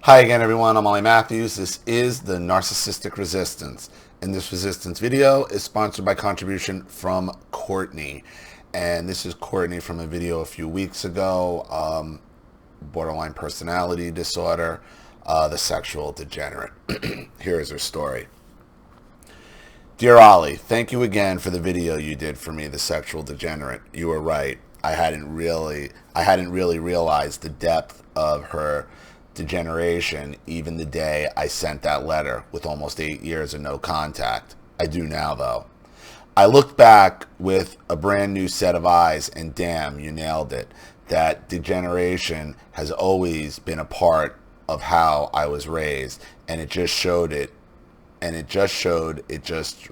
Hi again, everyone. I'm Ollie Matthews. This is the Narcissistic Resistance. And this resistance video is sponsored by contribution from Courtney. And this is Courtney from a video a few weeks ago, borderline personality disorder, the sexual degenerate. Here is her story. Dear Ollie, thank you again for the video you did for me, the sexual degenerate. You were right. I hadn't really realized the depth of her degeneration even the day I sent that letter with almost 8 years of no contact. I do now, though. I looked back with a brand new set of eyes, and damn, you nailed it. That degeneration has always been a part of how I was raised, and it just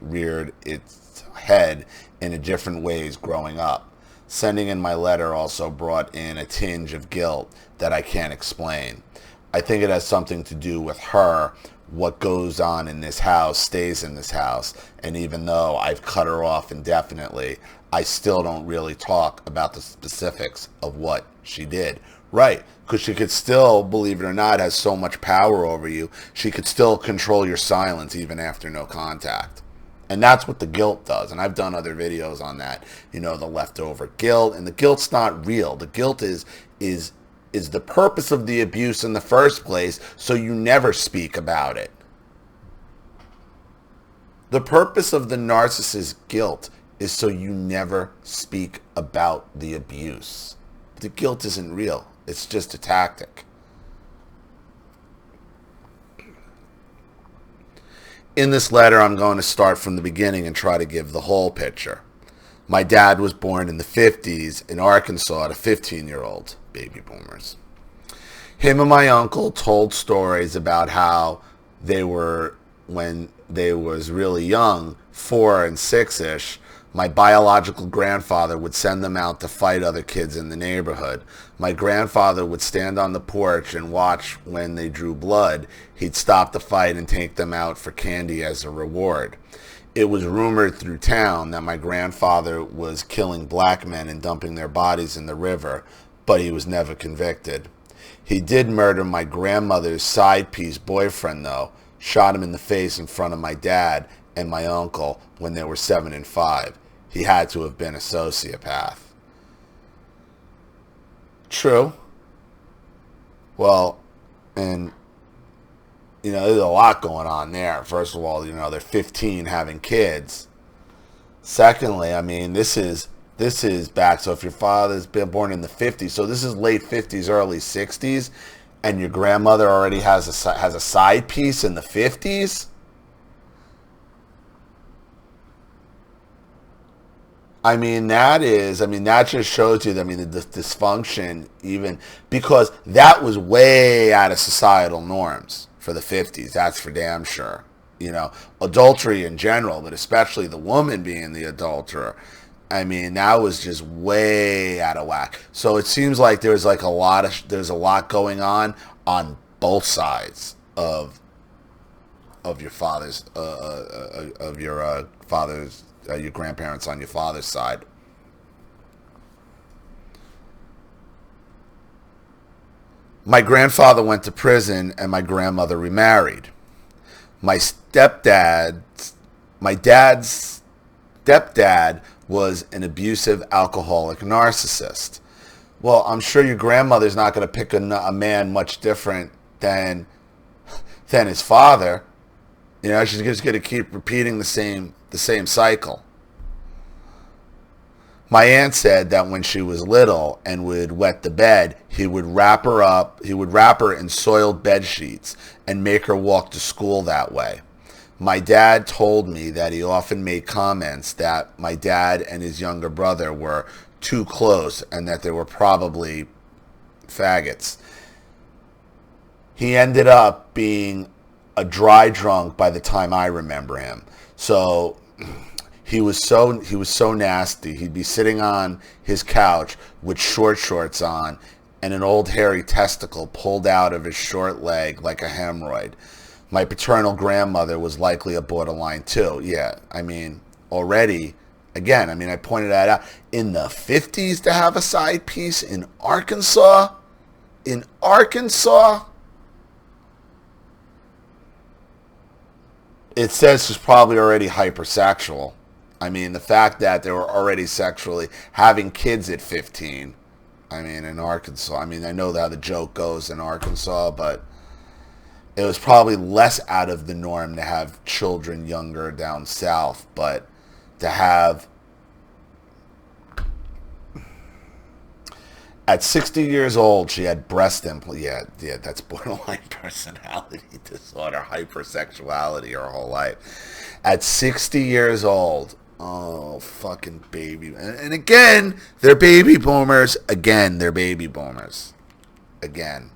reared its head in a different ways growing up. Sending in my letter also brought in a tinge of guilt that I can't explain. I think it has something to do with her. What goes on in this house stays in this house. And even though I've cut her off indefinitely, I still don't really talk about the specifics of what she did. Right, because she could still, believe it or not, has so much power over you. She could still control your silence even after no contact. And that's what the guilt does. And I've done other videos on that. You know, the leftover guilt. And the guilt's not real. The guilt is the purpose of the abuse in the first place, so you never speak about it. The purpose of the narcissist's guilt is so you never speak about the abuse. The guilt isn't real. It's just a tactic. In this letter, I'm going to start from the beginning and try to give the whole picture. My dad was born in the 50s in Arkansas to 15-year-old baby boomers. Him and my uncle told stories about how they were, when they was really young, 4 and 6-ish, my biological grandfather would send them out to fight other kids in the neighborhood. My grandfather would stand on the porch and watch when they drew blood. He'd stop the fight and take them out for candy as a reward. It was rumored through town that my grandfather was killing black men and dumping their bodies in the river, but he was never convicted. He did murder my grandmother's side piece boyfriend, though. Shot him in the face in front of my dad and my uncle when they were 7 and 5. He had to have been a sociopath. True. Well, and you know, there's a lot going on there. First of all, you know, they're 15 having kids. Secondly, I mean, this is back. So if your father's been born in the 50s, so this is late 50s, early 60s, and your grandmother already has a side piece in the 50s. I mean, that just shows you, I mean, the dysfunction, even because that was way out of societal norms for the 50s. That's for damn sure. You know, adultery in general, but especially the woman being the adulterer. I mean, that was just way out of whack. So it seems like there's a lot going on both sides of your father's your grandparents on your father's side. My grandfather went to prison and my grandmother remarried. My dad's stepdad was an abusive alcoholic narcissist. Well, I'm sure your grandmother's not going to pick a man much different than his father. You know, she's just going to keep repeating the same cycle. My aunt said that when she was little and would wet the bed, he would wrap her in soiled bed sheets and make her walk to school that way. My dad told me that he often made comments that my dad and his younger brother were too close and that they were probably faggots. He ended up being a dry drunk by the time I remember him. So he was so nasty. He'd be sitting on his couch with short shorts on and an old hairy testicle pulled out of his short leg like a hemorrhoid. My paternal grandmother was likely a borderline too. Yeah, I mean, already, again, I mean, I pointed that out. In the 50s to have a side piece in Arkansas? In Arkansas? It says she's probably already hypersexual. I mean, the fact that they were already sexually having kids at 15. I mean, in Arkansas. I mean, I know how the joke goes in Arkansas, but it was probably less out of the norm to have children younger down south. But to have at 60 years old, she had breast implants. Yeah, that's borderline personality disorder, hypersexuality her whole life. At 60 years old, oh, fucking baby. And again, they're baby boomers. Again, they're baby boomers. Again.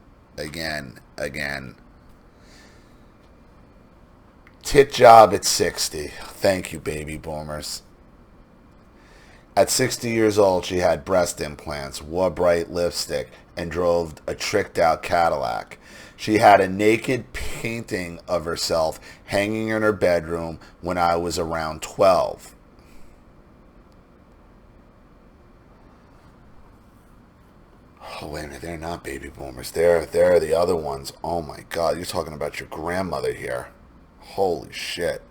Tit job at 60. Thank you, baby boomers. At 60 years old, she had breast implants, wore bright lipstick, and drove a tricked-out Cadillac. She had a naked painting of herself hanging in her bedroom when I was around 12. Oh, wait a minute, they're not baby boomers. They're the other ones. Oh, my God, you're talking about your grandmother here. Holy shit.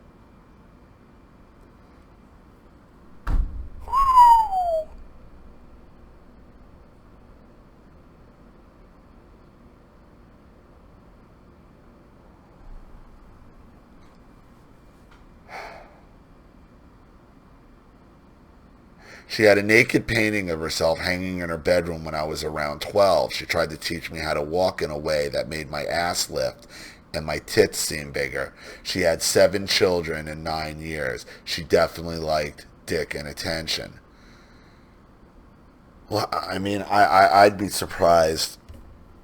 She had a naked painting of herself hanging in her bedroom when I was around 12. She tried to teach me how to walk in a way that made my ass lift and my tits seem bigger. She had 7 children in 9 years. She definitely liked dick and attention. Well, I mean, I'd be surprised,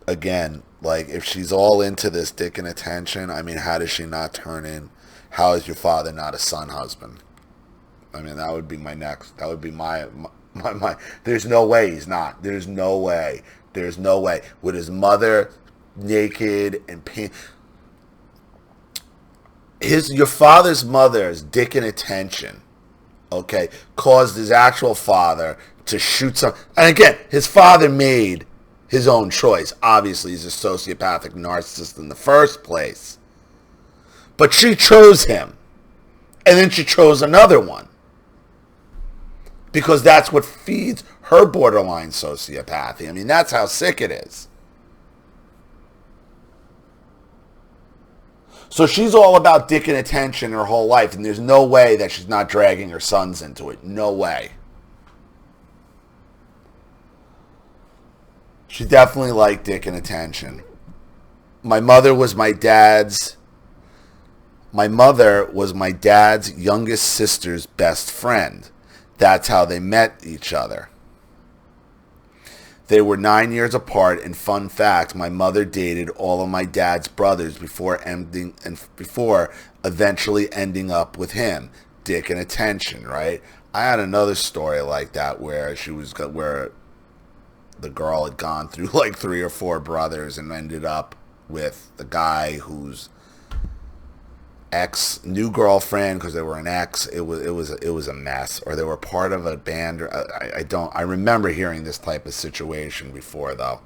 again, like, if she's all into this dick and attention, I mean, how does she not turn in? How is your father not a son husband? I mean, that would be my next. That would be my. There's no way he's not. There's no way. There's no way. With his mother naked and pain. Your father's mother's dick and attention, okay, caused his actual father to shoot some. And again, his father made his own choice. Obviously, he's a sociopathic narcissist in the first place. But she chose him. And then she chose another one. Because that's what feeds her borderline sociopathy. I mean, that's how sick it is. So she's all about dick and attention her whole life, and there's no way that she's not dragging her sons into it. No way. She definitely liked dick and attention. My mother was my dad's youngest sister's best friend. That's how they met each other. They were 9 years apart, and fun fact, my mother dated all of my dad's brothers before eventually ending up with him. Dick and attention, right? I had another story like that where the girl had gone through like 3 or 4 brothers and ended up with the guy whose ex new girlfriend, because they were an ex. It was a mess, or they were part of a band. I remember hearing this type of situation before, though.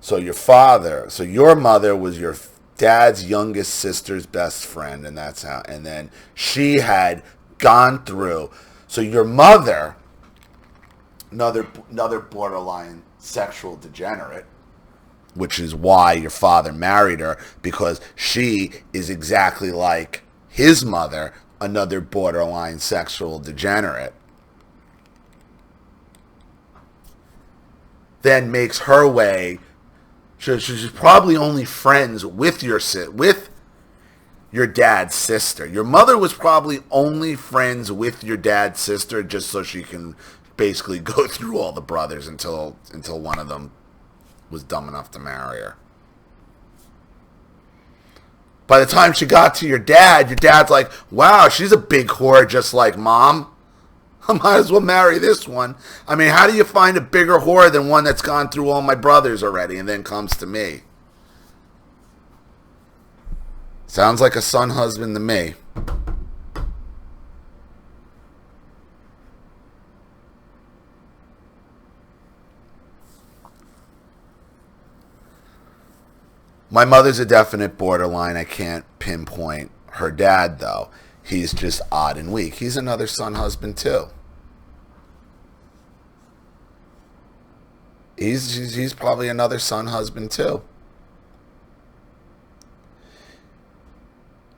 So your mother was your dad's youngest sister's best friend, and that's how. And then she had gone through. So your mother, another borderline sexual degenerate, which is why your father married her, because she is exactly like his mother, another borderline sexual degenerate. Then makes her way. She's probably only friends with your dad's sister. Your mother was probably only friends with your dad's sister just so she can basically go through all the brothers until one of them was dumb enough to marry her. By the time she got to your dad's like, wow, she's a big whore just like mom. I might as well marry this one. I mean, how do you find a bigger whore than one that's gone through all my brothers already and then comes to me? Sounds like a son husband to me. My mother's a definite borderline. I can't pinpoint her dad, though. He's just odd and weak. He's another son husband, too. He's probably another son husband, too.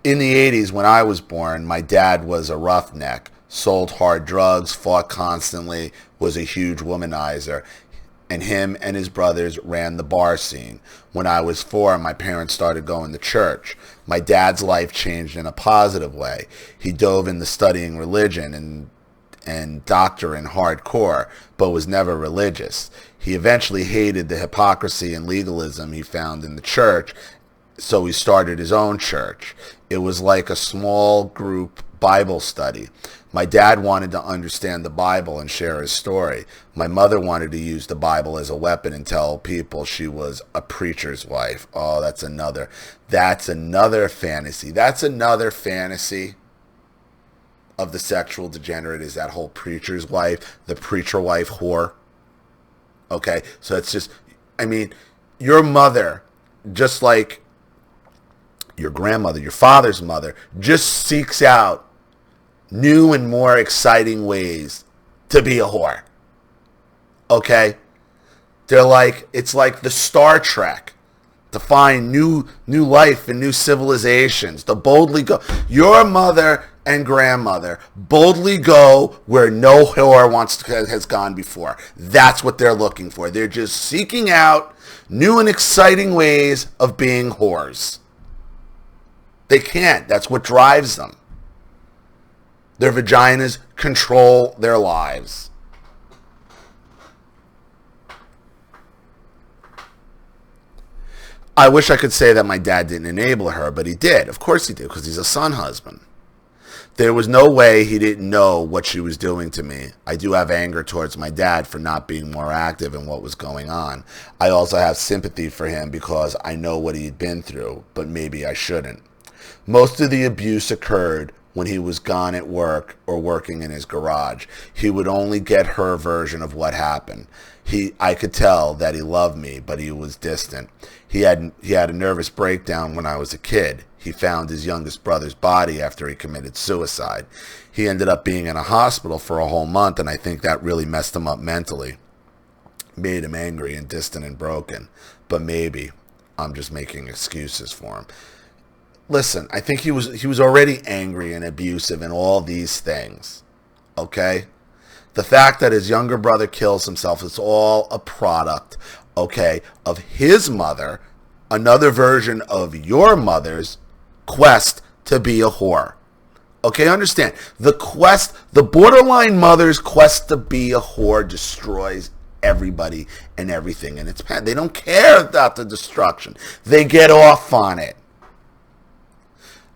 In the 80s, when I was born, my dad was a roughneck, sold hard drugs, fought constantly, was a huge womanizer, and him and his brothers ran the bar scene. When I was 4, my parents started going to church. My dad's life changed in a positive way. He dove into studying religion and doctrine hardcore, but was never religious. He eventually hated the hypocrisy and legalism he found in the church, so he started his own church. It was like a small group Bible study. My dad wanted to understand the Bible and share his story. My mother wanted to use the Bible as a weapon and tell people she was a preacher's wife. Oh, that's another fantasy. That's another fantasy of the sexual degenerate, is that whole preacher's wife, the preacher wife whore. Okay, so it's just, I mean, your mother, just like your grandmother, your father's mother, just seeks out new and more exciting ways to be a whore. Okay? They're like, it's like the Star Trek, to find new life and new civilizations, to boldly go. Your mother and grandmother boldly go where no whore has gone before. That's what they're looking for. They're just seeking out new and exciting ways of being whores. They can't. That's what drives them. Their vaginas control their lives. I wish I could say that my dad didn't enable her, but he did. Of course he did, because he's a son husband. There was no way he didn't know what she was doing to me. I do have anger towards my dad for not being more active in what was going on. I also have sympathy for him because I know what he'd been through, but maybe I shouldn't. Most of the abuse occurred when he was gone at work or working in his garage. He would only get her version of what happened. I could tell that he loved me, but he was distant. He had a nervous breakdown when I was a kid. He found his youngest brother's body after he committed suicide. He ended up being in a hospital for a whole month, and I think that really messed him up mentally. Made him angry and distant and broken. But maybe I'm just making excuses for him. Listen, I think he was already angry and abusive and all these things. Okay? The fact that his younger brother kills himself is all a product, okay, of his mother, another version of your mother's quest to be a whore. Okay, understand. The borderline mother's quest to be a whore destroys everybody and everything in its path. They don't care about the destruction. They get off on it.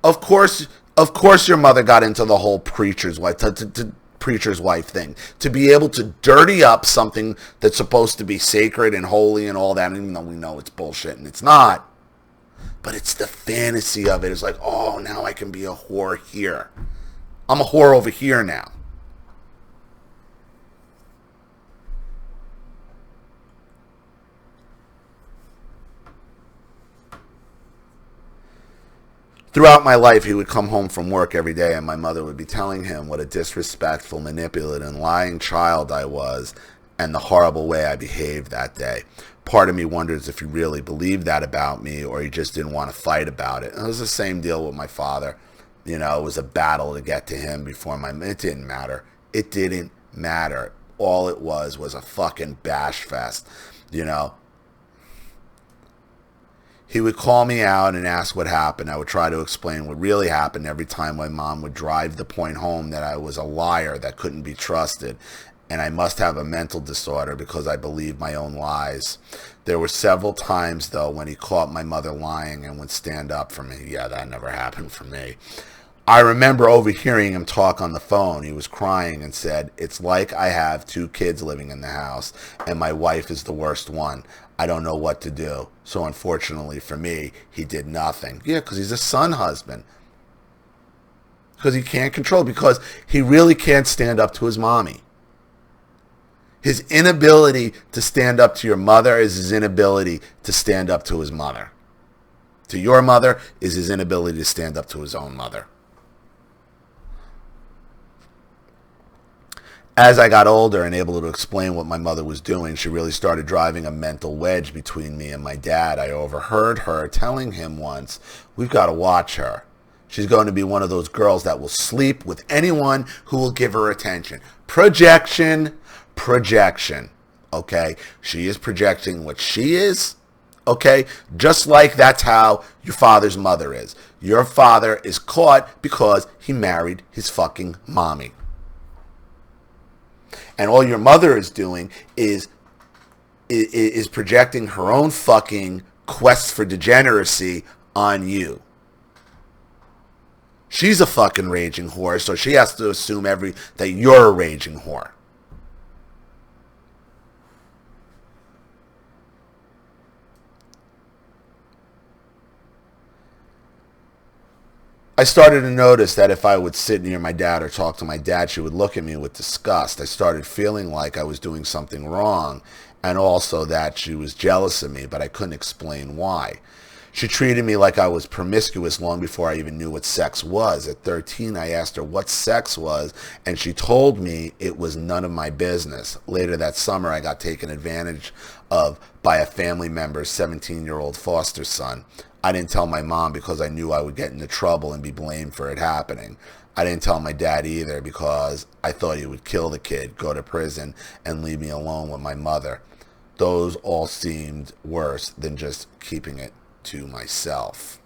Of course your mother got into the whole preacher's wife, preacher's wife thing, to be able to dirty up something that's supposed to be sacred and holy and all that, even though we know it's bullshit and it's not. But it's the fantasy of it. It's like, oh, now I can be a whore here. I'm a whore over here now. Throughout my life, he would come home from work every day, and my mother would be telling him what a disrespectful, manipulative, and lying child I was, and the horrible way I behaved that day. Part of me wonders if he really believed that about me, or he just didn't want to fight about it. And it was the same deal with my father. You know, it was a battle to get to him before it didn't matter. It didn't matter. All it was a fucking bash fest, you know. He would call me out and ask what happened. I would try to explain what really happened every time my mom would drive the point home that I was a liar that couldn't be trusted, and I must have a mental disorder because I believed my own lies. There were several times, though, when he caught my mother lying and would stand up for me. Yeah, that never happened for me. I remember overhearing him talk on the phone. He was crying and said, "It's like I have 2 kids living in the house, and my wife is the worst one. I don't know what to do." So unfortunately for me, he did nothing. Yeah, because he's a son husband. Because he can't control, because he really can't stand up to his mommy. His inability to stand up to your mother is his inability to stand up to his mother. to your mother is his inability to stand up to his own mother. As I got older and able to explain what my mother was doing, she really started driving a mental wedge between me and my dad. I overheard her telling him once, "We've got to watch her. She's going to be one of those girls that will sleep with anyone who will give her attention." Projection. Okay? She is projecting what she is. Okay? Just like that's how your father's mother is. Your father is caught because he married his fucking mommy. And all your mother is doing is projecting her own fucking quest for degeneracy on you. She's a fucking raging whore, so she has to assume that you're a raging whore. I started to notice that if I would sit near my dad or talk to my dad, she would look at me with disgust. I started feeling like I was doing something wrong, and also that she was jealous of me, but I couldn't explain why. She treated me like I was promiscuous long before I even knew what sex was. At 13, I asked her what sex was, and she told me it was none of my business. Later that summer, I got taken advantage of by a family member's 17-year-old foster son. I didn't tell my mom because I knew I would get into trouble and be blamed for it happening. I didn't tell my dad either because I thought he would kill the kid, go to prison, and leave me alone with my mother. Those all seemed worse than just keeping it to myself.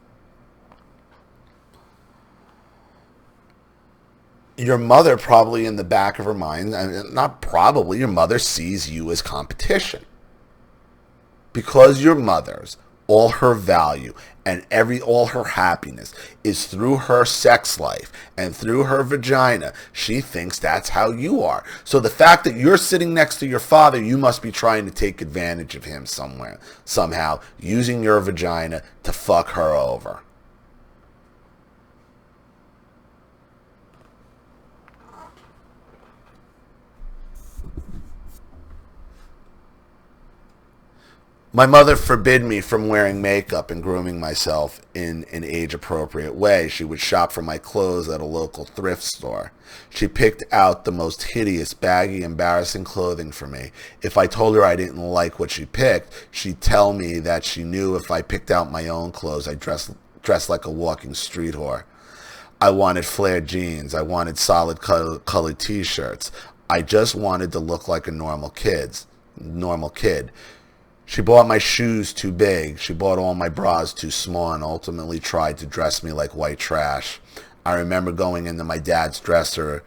Your mother probably in the back of her mind, not probably, your mother sees you as competition. Because your mother's all her value and all her happiness is through her sex life and through her vagina. She thinks that's how you are. So the fact that you're sitting next to your father, you must be trying to take advantage of him somehow, using your vagina to fuck her over. My mother forbid me from wearing makeup and grooming myself in an age-appropriate way. She would shop for my clothes at a local thrift store. She picked out the most hideous, baggy, embarrassing clothing for me. If I told her I didn't like what she picked, she'd tell me that she knew if I picked out my own clothes, I'd dress like a walking street whore. I wanted flared jeans. I wanted solid colored t-shirts. I just wanted to look like a normal kid. She bought my shoes too big. She bought all my bras too small and ultimately tried to dress me like white trash. I remember going into my dad's dresser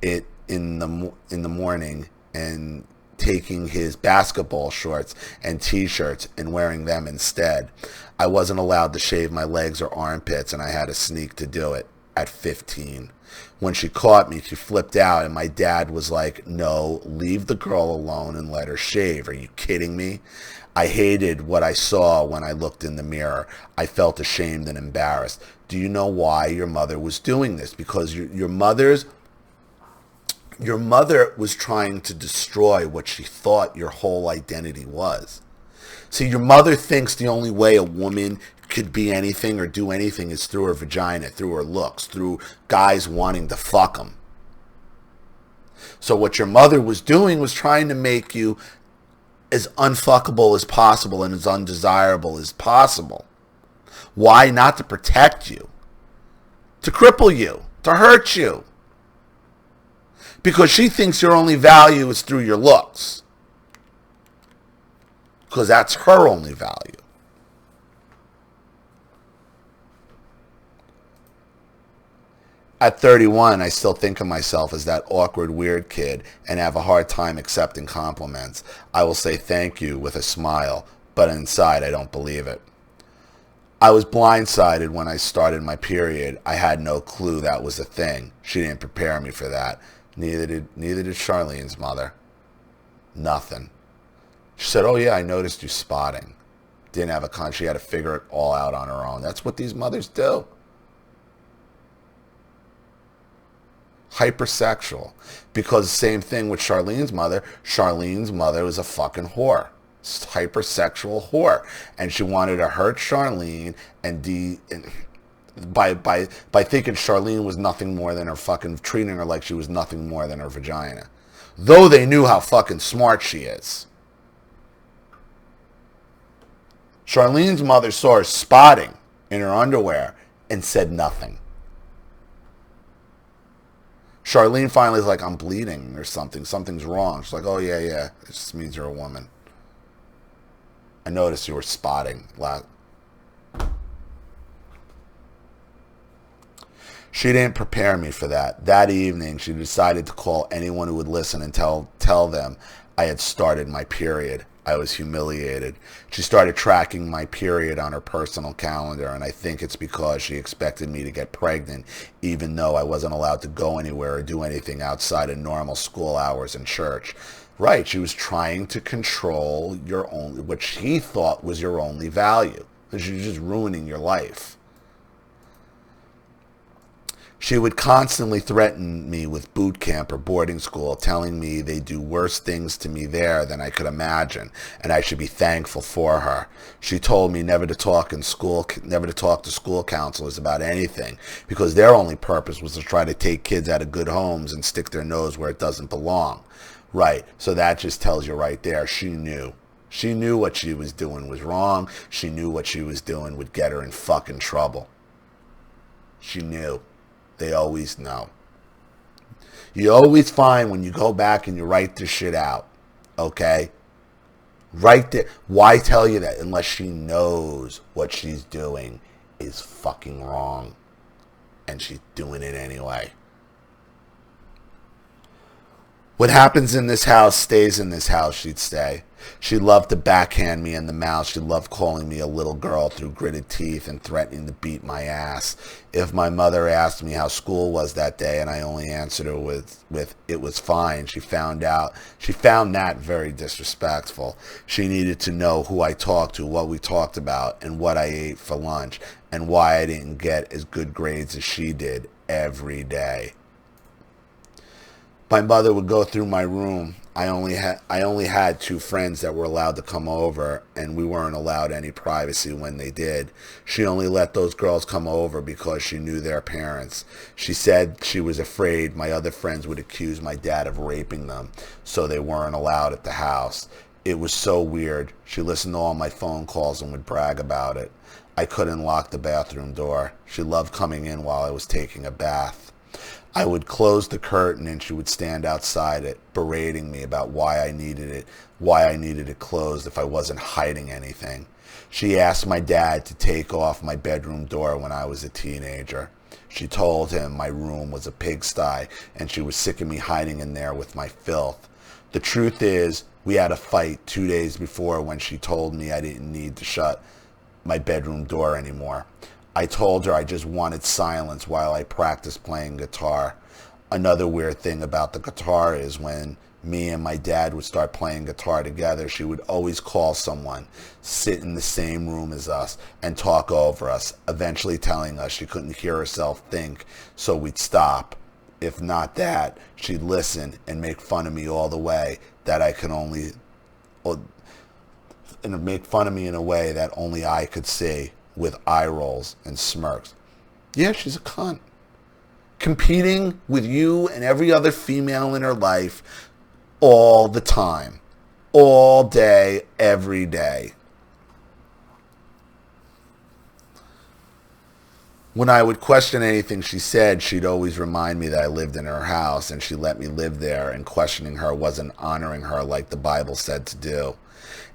in the morning and taking his basketball shorts and t-shirts and wearing them instead. I wasn't allowed to shave my legs or armpits, and I had to sneak to do it at 15. When she caught me, she flipped out, and my dad was like, "No, leave the girl alone and let her shave. Are you kidding me?" I hated what I saw when I looked in the mirror. I felt ashamed and embarrassed. Do you know why your mother was doing this? Because your mother was trying to destroy what she thought your whole identity was. See, your mother thinks the only way a woman could be anything or do anything is through her vagina, through her looks, through guys wanting to fuck them. So what your mother was doing was trying to make you as unfuckable as possible and as undesirable as possible. Why? Not to protect you, to cripple you, to hurt you. Because she thinks your only value is through your looks. Because that's her only value. At 31, I still think of myself as that awkward, weird kid and have a hard time accepting compliments. I will say thank you with a smile, but inside I don't believe it. I was blindsided when I started my period. I had no clue that was a thing. She didn't prepare me for that. Neither did Charlene's mother. Nothing. She said, "Oh yeah, I noticed you spotting." Didn't have she had to figure it all out on her own. That's what these mothers do. Hypersexual. Because same thing with Charlene's mother. Charlene's mother was a fucking whore. hypersexual whore, and she wanted to hurt Charlene and by thinking Charlene was nothing more than her fucking, treating her like she was nothing more than her vagina, though they knew how fucking smart she is. Charlene's mother saw her spotting in her underwear and said nothing. Charlene finally is like, I'm bleeding or something. Something's wrong. She's like, oh, yeah. It just means you're a woman. I noticed you were spotting. She didn't prepare me for that. That evening, she decided to call anyone who would listen and tell them I had started my period. I was humiliated. She started tracking my period on her personal calendar, and I think it's because she expected me to get pregnant, even though I wasn't allowed to go anywhere or do anything outside of normal school hours and church. Right, she was trying to control what she thought was your only value. She was just ruining your life. She would constantly threaten me with boot camp or boarding school, telling me they do worse things to me there than I could imagine, and I should be thankful for her. She told me never to talk to school counselors about anything, because their only purpose was to try to take kids out of good homes and stick their nose where it doesn't belong. Right, so that just tells you right there, she knew. She knew what she was doing was wrong. She knew what she was doing would get her in fucking trouble. She knew. They always know. You always find when you go back and you write this shit out, okay? Right there. Why tell you that unless she knows what she's doing is fucking wrong, and she's doing it anyway. What happens in this house stays in this house, she'd say. She loved to backhand me in the mouth. She loved calling me a little girl through gritted teeth and threatening to beat my ass. If my mother asked me how school was that day and I only answered her with it was fine, she found that very disrespectful. She needed to know who I talked to, what we talked about, and what I ate for lunch, and why I didn't get as good grades as she did every day. My mother would go through my room. I only had two friends that were allowed to come over, and we weren't allowed any privacy when they did. She only let those girls come over because she knew their parents. She said she was afraid my other friends would accuse my dad of raping them, so they weren't allowed at the house. It was so weird. She listened to all my phone calls and would brag about it. I couldn't lock the bathroom door. She loved coming in while I was taking a bath. I would close the curtain and she would stand outside it, berating me about why I needed it closed if I wasn't hiding anything. She asked my dad to take off my bedroom door when I was a teenager. She told him my room was a pigsty and she was sick of me hiding in there with my filth. The truth is, we had a fight 2 days before when she told me I didn't need to shut my bedroom door anymore. I told her I just wanted silence while I practiced playing guitar. Another weird thing about the guitar is when me and my dad would start playing guitar together, she would always call someone, sit in the same room as us, and talk over us, eventually telling us she couldn't hear herself think, so we'd stop. If not that, she'd listen and make fun of me all the way that I could only... and make fun of me in a way that only I could see, with eye rolls and smirks. Yeah, she's a cunt. Competing with you and every other female in her life all the time. All day, every day. When I would question anything she said, she'd always remind me that I lived in her house and she let me live there, and questioning her wasn't honoring her like the Bible said to do.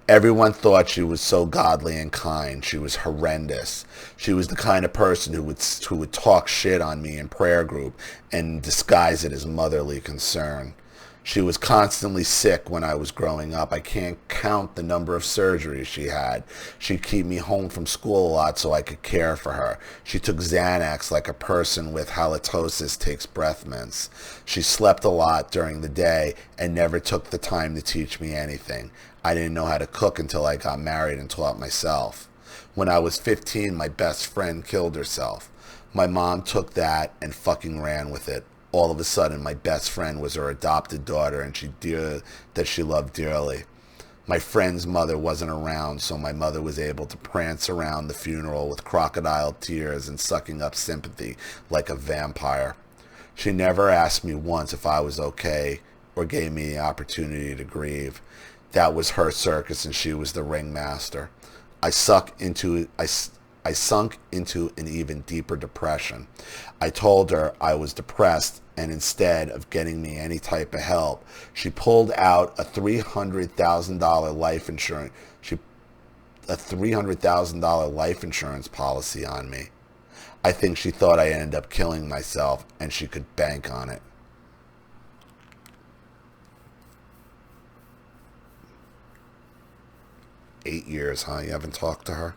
Everyone thought she was so godly and kind. She was horrendous. She was the kind of person who would talk shit on me in prayer group and disguise it as motherly concern. She was constantly sick when I was growing up. I can't count the number of surgeries she had. She'd keep me home from school a lot so I could care for her. She took Xanax like a person with halitosis takes breath mints. She slept a lot during the day and never took the time to teach me anything. I didn't know how to cook until I got married and taught myself. When I was 15, my best friend killed herself. My mom took that and fucking ran with it. All of a sudden, my best friend was her adopted daughter and she loved dearly. My friend's mother wasn't around, so my mother was able to prance around the funeral with crocodile tears and sucking up sympathy like a vampire. She never asked me once if I was okay or gave me the opportunity to grieve. That was her circus, and she was the ringmaster. I sunk into an even deeper depression. I told her I was depressed, and instead of getting me any type of help, she pulled out a $300,000 life insurance. A $300,000 life insurance policy on me. I think she thought I ended up killing myself, and she could bank on it. Eight years, huh? You haven't talked to her?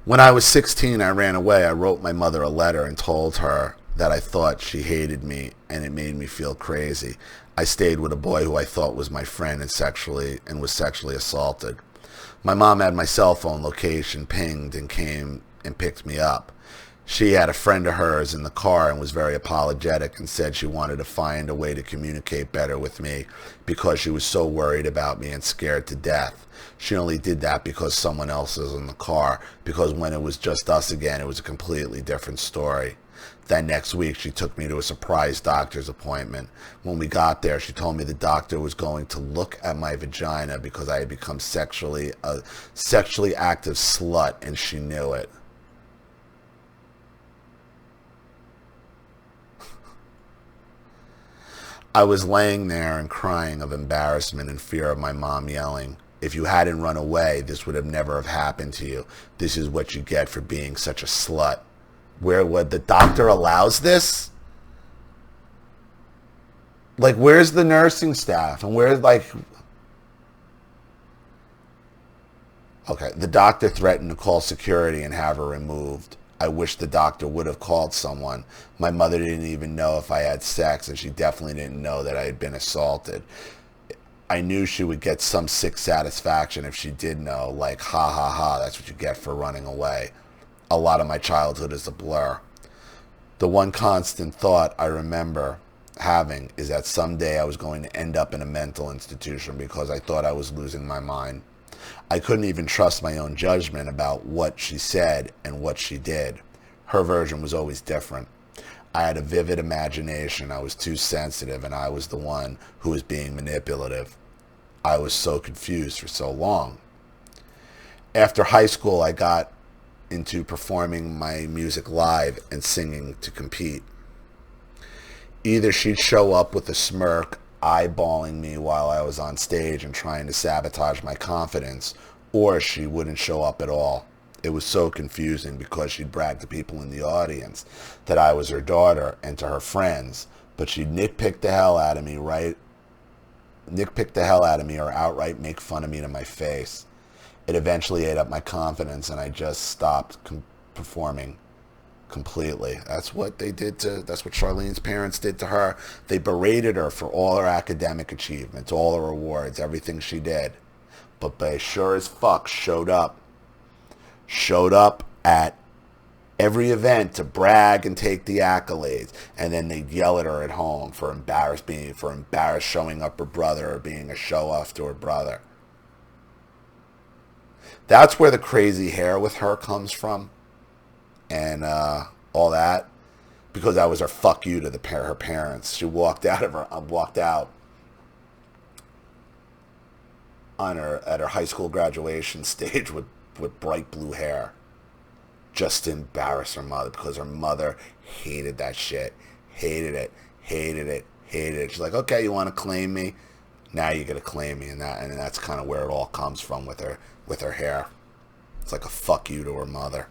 When I was 16, I ran away. I wrote my mother a letter and told her that I thought she hated me, and it made me feel crazy. I stayed with a boy who I thought was my friend and was sexually assaulted. My mom had my cell phone location pinged and came and picked me up. She had a friend of hers in the car and was very apologetic and said she wanted to find a way to communicate better with me because she was so worried about me and scared to death. She only did that because someone else was in the car, because when it was just us again, it was a completely different story. That next week, she took me to a surprise doctor's appointment. When we got there, she told me the doctor was going to look at my vagina because I had become a sexually active slut, and she knew it. I was laying there and crying of embarrassment and fear of my mom yelling, "If you hadn't run away, this would have never have happened to you. This is what you get for being such a slut." Where would the doctor allows this? Like, where's the nursing staff? And where's, like... Okay, the doctor threatened to call security and have her removed. I wish the doctor would have called someone. My mother didn't even know if I had sex, and she definitely didn't know that I had been assaulted. I knew she would get some sick satisfaction if she did know, like, ha ha ha, that's what you get for running away. A lot of my childhood is a blur. The one constant thought I remember having is that someday I was going to end up in a mental institution because I thought I was losing my mind. I couldn't even trust my own judgment about what she said and what she did. Her version was always different. I had a vivid imagination. I was too sensitive, and I was the one who was being manipulative. I was so confused for so long. After high school, I got into performing my music live and singing to compete. Either she'd show up with a smirk, eyeballing me while I was on stage and trying to sabotage my confidence, or she wouldn't show up at all. It was so confusing because she'd brag to people in the audience that I was her daughter and to her friends, but she'd nitpick the hell out of me or outright make fun of me to my face. It eventually ate up my confidence, and I just stopped performing completely. That's what Charlene's parents did to her. They berated her for all her academic achievements, all her awards, everything she did. But they sure as fuck showed up at every event to brag and take the accolades, and then they'd yell at her at home for embarrassed showing up her brother or being a show-off to her brother. That's where the crazy hair with her comes from, and all that, because that was her fuck you to her parents. She walked out at her high school graduation stage with bright blue hair, just to embarrass her mother, because her mother hated that shit, hated it. She's like, okay, you want to claim me? Now you're gonna claim me, and that's kind of where it all comes from with her hair. It's like a fuck you to her mother.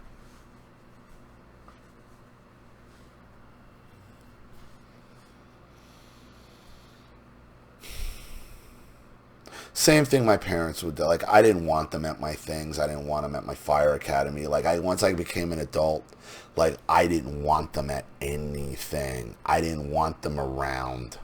Same thing my parents would do. Like, I didn't want them at my things. I didn't want them at my fire academy. Like, once I became an adult, like, I didn't want them at anything. I didn't want them around.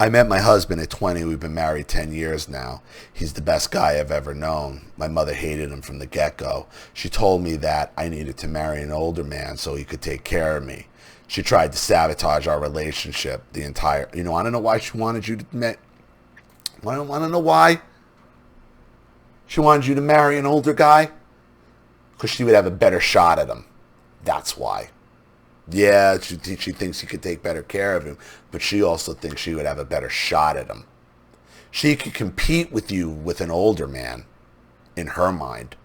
I met my husband at 20. We've been married 10 years now. He's the best guy I've ever known. My mother hated him from the get-go. She told me that I needed to marry an older man so he could take care of me. She tried to sabotage our relationship the entire... I don't know why she wanted you to... I don't want to know why. She wanted you to marry an older guy? Because she would have a better shot at him. That's why. Yeah, she thinks he could take better care of him, but she also thinks she would have a better shot at him. She could compete with you with an older man, in her mind.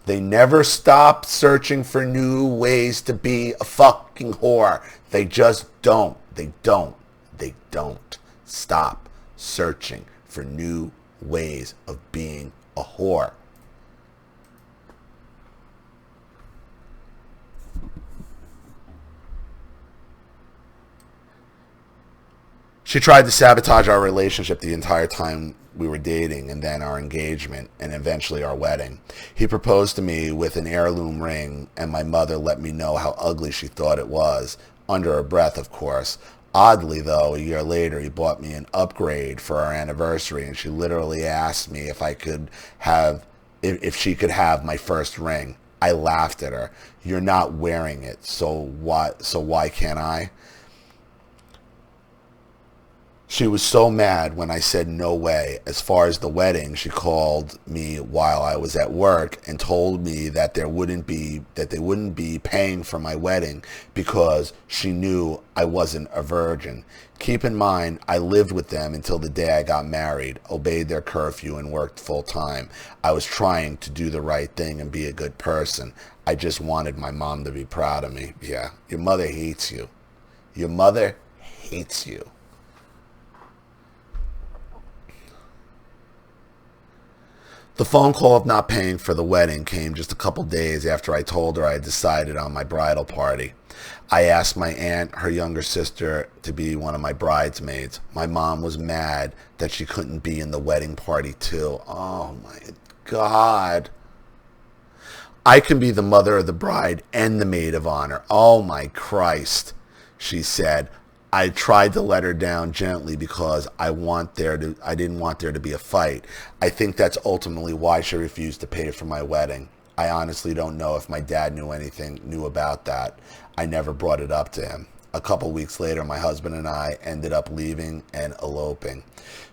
They never stop searching for new ways to be a fucking whore. They just don't. They don't stop searching for new ways of being a whore. She tried to sabotage our relationship the entire time we were dating, and then our engagement, and eventually our wedding. He proposed to me with an heirloom ring, and my mother let me know how ugly she thought it was, under her breath, of course. Oddly, though, a year later, he bought me an upgrade for our anniversary, and she literally asked me if she could have my first ring. I laughed at her. You're not wearing it, so why can't I? She was so mad when I said no way. As far as the wedding, she called me while I was at work and told me that they wouldn't be paying for my wedding because she knew I wasn't a virgin. Keep in mind, I lived with them until the day I got married, obeyed their curfew, and worked full time. I was trying to do the right thing and be a good person. I just wanted my mom to be proud of me. Yeah, your mother hates you. Your mother hates you. The phone call of not paying for the wedding came just a couple days after I told her I had decided on my bridal party. I asked my aunt, her younger sister, to be one of my bridesmaids. My mom was mad that she couldn't be in the wedding party too. Oh my God. I can be the mother of the bride and the maid of honor. Oh my Christ, she said. I tried to let her down gently because I didn't want there to be a fight. I think that's ultimately why she refused to pay for my wedding. I honestly don't know if my dad knew about that. I never brought it up to him. A couple weeks later, my husband and I ended up leaving and eloping.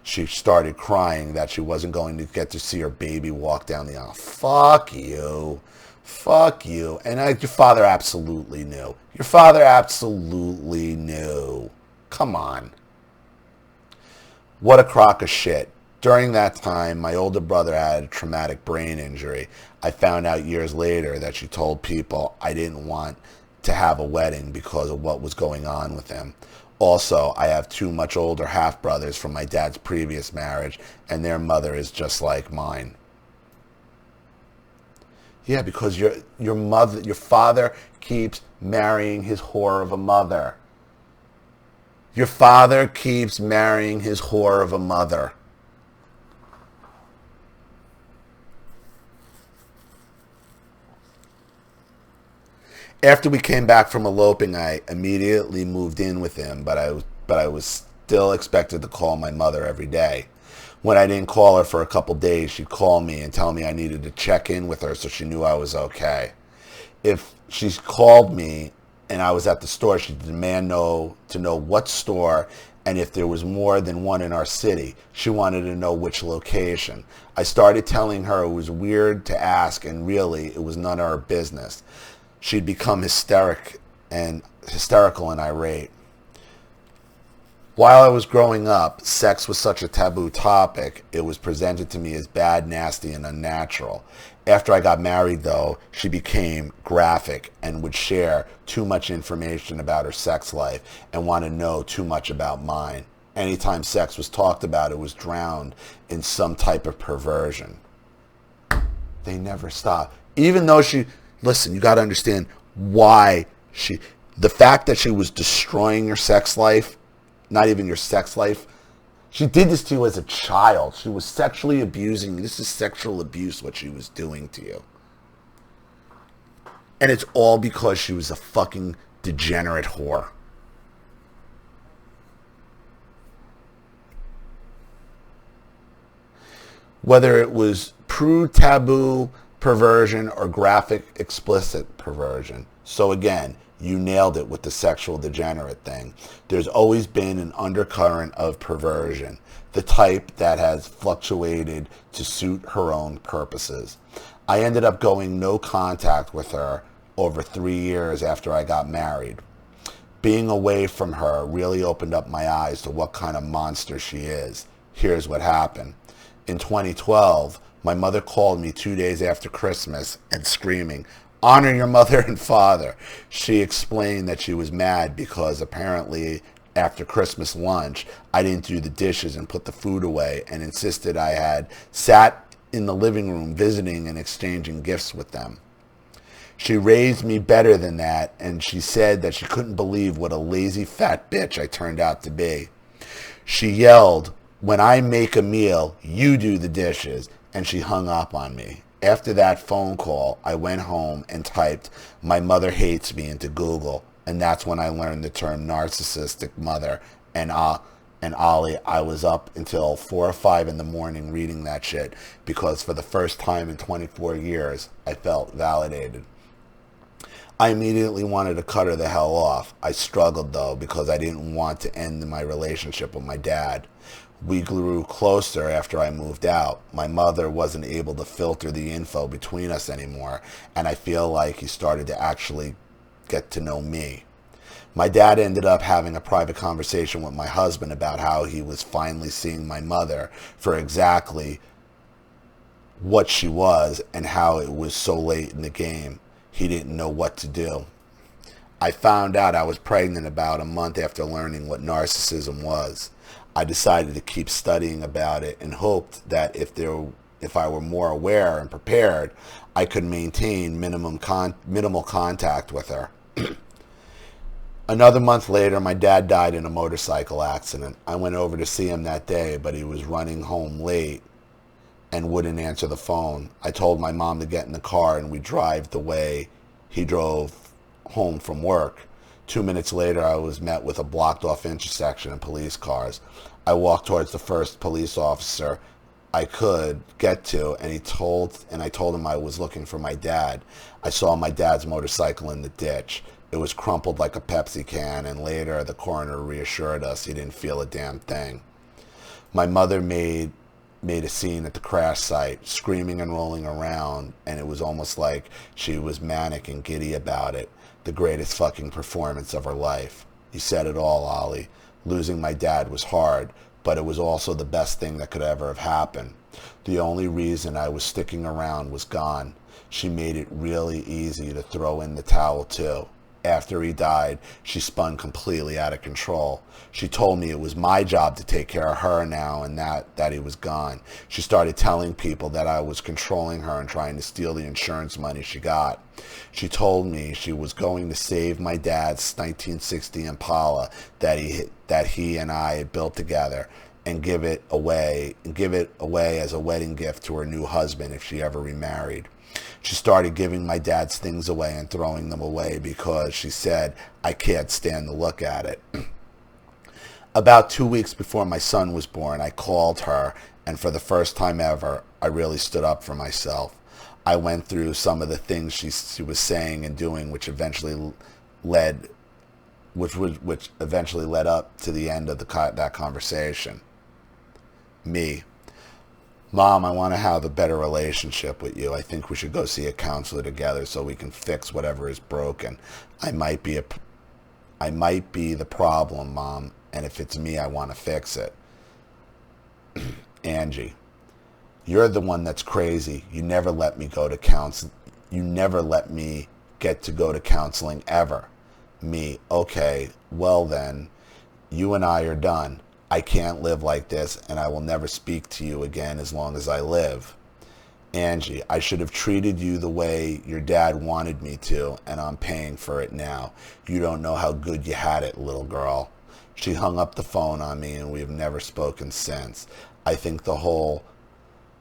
She started crying that she wasn't going to get to see her baby walk down the aisle. Fuck you. Fuck you. And your father absolutely knew. Your father absolutely knew. Come on. What a crock of shit. During that time, my older brother had a traumatic brain injury. I found out years later that she told people I didn't want to have a wedding because of what was going on with him. Also, I have two much older half-brothers from my dad's previous marriage, and their mother is just like mine. Yeah, because your father keeps marrying his whore of a mother. Your father keeps marrying his whore of a mother. After we came back from eloping, I immediately moved in with him, but I was still expected to call my mother every day. When I didn't call her for a couple days, she'd call me and tell me I needed to check in with her so she knew I was okay. If she called me and I was at the store, she'd demand to know what store and if there was more than one in our city. She wanted to know which location. I started telling her it was weird to ask, and really it was none of her business. She'd become hysterical and irate. While I was growing up, sex was such a taboo topic. It was presented to me as bad, nasty, and unnatural. After I got married, though, she became graphic and would share too much information about her sex life and want to know too much about mine. Anytime sex was talked about, it was drowned in some type of perversion. They never stop. Even though listen, you got to understand why the fact that she was destroying your sex life, not even your sex life. She did this to you as a child. She was sexually abusing you. This is sexual abuse, what she was doing to you. And it's all because she was a fucking degenerate whore. whether it was prude taboo perversion or graphic explicit perversion. So again, you nailed it with the sexual degenerate thing. There's always been an undercurrent of perversion, the type that has fluctuated to suit her own purposes. I ended up going no contact with her over 3 years after I got married. Being away from her really opened up my eyes to what kind of monster she is. Here's what happened. In 2012, my mother called me 2 days after Christmas and screaming, "Honor your mother and father." She explained that she was mad because apparently after Christmas lunch, I didn't do the dishes and put the food away, and insisted I had sat in the living room visiting and exchanging gifts with them. She raised me better than that, and she said that she couldn't believe what a lazy fat bitch I turned out to be. She yelled, "When I make a meal, you do the dishes," and she hung up on me. After that phone call, I went home and typed, "My mother hates me," into Google, and that's when I learned the term narcissistic mother. And Ollie, I was up until 4 or 5 in the morning reading that shit because for the first time in 24 years, I felt validated. I immediately wanted to cut her the hell off. I struggled though because I didn't want to end my relationship with my dad. We grew closer after I moved out. My mother wasn't able to filter the info between us anymore, and I feel like he started to actually get to know me. My dad ended up having a private conversation with my husband about how he was finally seeing my mother for exactly what she was and how it was so late in the game. He didn't know what to do. I found out I was pregnant about a month after learning what narcissism was. I decided to keep studying about it and hoped that if I were more aware and prepared, I could maintain minimal contact with her. Another month later, my dad died in a motorcycle accident. I went over to see him that day, but he was running home late and wouldn't answer the phone. I told my mom to get in the car and we drive the way he drove home from work. 2 minutes later, I was met with a blocked off intersection and police cars. I walked towards the first police officer I could get to, and I told him I was looking for my dad. I saw my dad's motorcycle in the ditch. It was crumpled like a Pepsi can, and later the coroner reassured us he didn't feel a damn thing. My mother made a scene at the crash site, screaming and rolling around, and it was almost like she was manic and giddy about it. The greatest fucking performance of her life. You said it all, Ollie. Losing my dad was hard, but it was also the best thing that could ever have happened. The only reason I was sticking around was gone. She made it really easy to throw in the towel too. After he died, she spun completely out of control. She told me it was my job to take care of her now and that he was gone. She started telling people that I was controlling her and trying to steal the insurance money she got. She told me she was going to save my dad's 1960 Impala that he and I had built together and give it away as a wedding gift to her new husband if she ever remarried. She started giving my dad's things away and throwing them away because she said, "I can't stand the look at it." About 2 weeks before my son was born, I called her, and for the first time ever, I really stood up for myself. I went through some of the things she was saying and doing, which eventually led up to the end of that conversation. Me. "Mom, I want to have a better relationship with you. I think we should go see a counselor together so we can fix whatever is broken. I might be the problem, Mom, and if it's me, I want to fix it." Angie, you're the one that's crazy. You never let me go to counsel. You never let me get to go to counseling ever. Me, okay, well then, you and I are done. I can't live like this, and I will never speak to you again as long as I live. Angie, I should have treated you the way your dad wanted me to, and I'm paying for it now. You don't know how good you had it, little girl. She hung up the phone on me, and we have never spoken since. I think the whole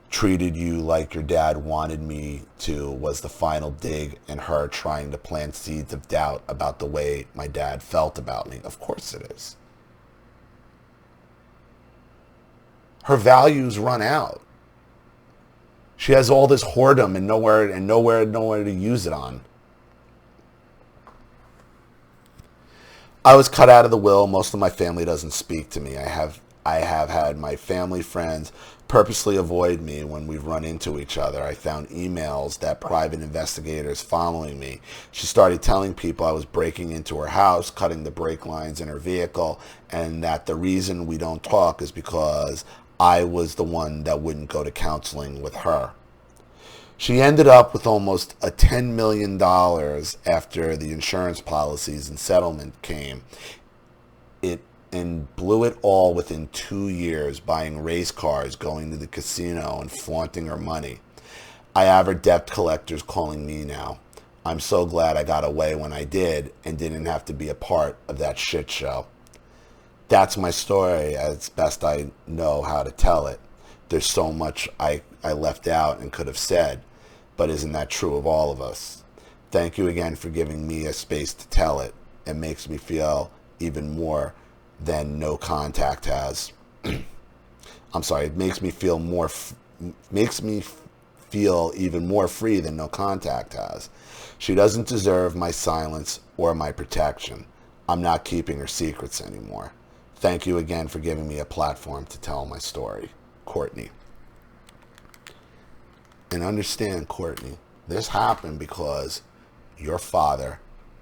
treated you like your dad wanted me to was the final dig in her trying to plant seeds of doubt about the way my dad felt about me. Of course it is. Her values run out. She has all this whoredom and nowhere to use it on. I was cut out of the will. Most of my family doesn't speak to me. I have had my family friends purposely avoid me when we've run into each other. I found emails that private investigators following me. She started telling people I was breaking into her house, cutting the brake lines in her vehicle, and that the reason we don't talk is because I was the one that wouldn't go to counseling with her. She ended up with almost a $10 million after the insurance policies and settlement came. And blew it all within 2 years, buying race cars, going to the casino, and flaunting her money. I have her debt collectors calling me now. I'm so glad I got away when I did and didn't have to be a part of that shit show. That's my story as best I know how to tell it. There's so much I left out and could have said, but isn't that true of all of us? Thank you again for giving me a space to tell it. It makes me feel even more than no contact has. I'm sorry, it makes me feel even more free than no contact has. She doesn't deserve my silence or my protection. I'm not keeping her secrets anymore. Thank you again for giving me a platform to tell my story. Courtney. And understand, Courtney, this happened because your father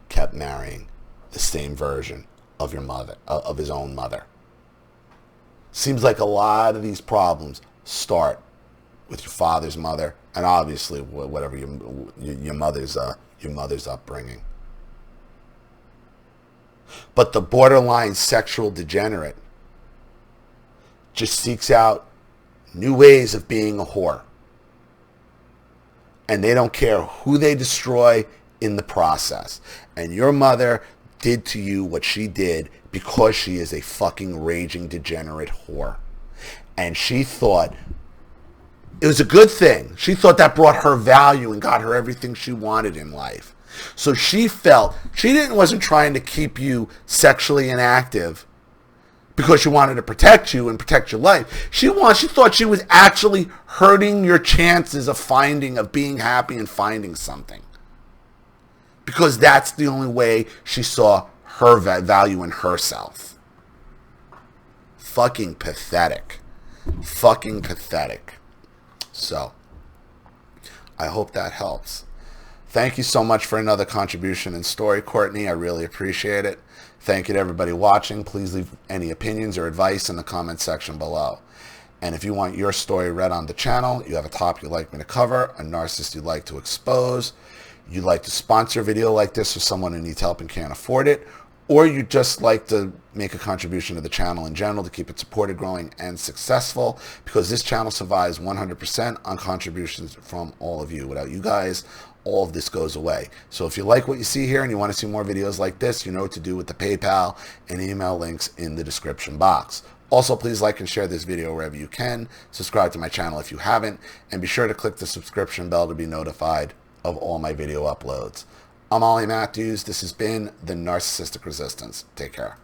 kept marrying the same version of your mother, of his own mother. Seems like a lot of these problems start with your father's mother, and obviously whatever your mother's upbringing. But the borderline sexual degenerate just seeks out new ways of being a whore. And they don't care who they destroy in the process. And your mother did to you what she did because she is a fucking raging degenerate whore. And she thought it was a good thing. She thought that brought her value and got her everything she wanted in life. So she felt wasn't trying to keep you sexually inactive because she wanted to protect you and protect your life. She thought she was actually hurting your chances of being happy and finding something. Because that's the only way she saw her value in herself. Fucking pathetic. Fucking pathetic. So, I hope that helps. Thank you so much for another contribution and story, Courtney. I really appreciate it. Thank you to everybody watching. Please leave any opinions or advice in the comment section below. And if you want your story read on the channel, you have a topic you'd like me to cover, a narcissist you'd like to expose, you'd like to sponsor a video like this for someone who needs help and can't afford it, or you'd just like to make a contribution to the channel in general to keep it supported, growing, and successful, because this channel survives 100% on contributions from all of you. Without you guys, all of this goes away. So if you like what you see here and you want to see more videos like this, you know what to do with the PayPal and email links in the description box. Also, please like and share this video wherever you can. Subscribe to my channel if you haven't, and be sure to click the subscription bell to be notified of all my video uploads. I'm Ollie Matthews. This has been The Narcissistic Resistance. Take care.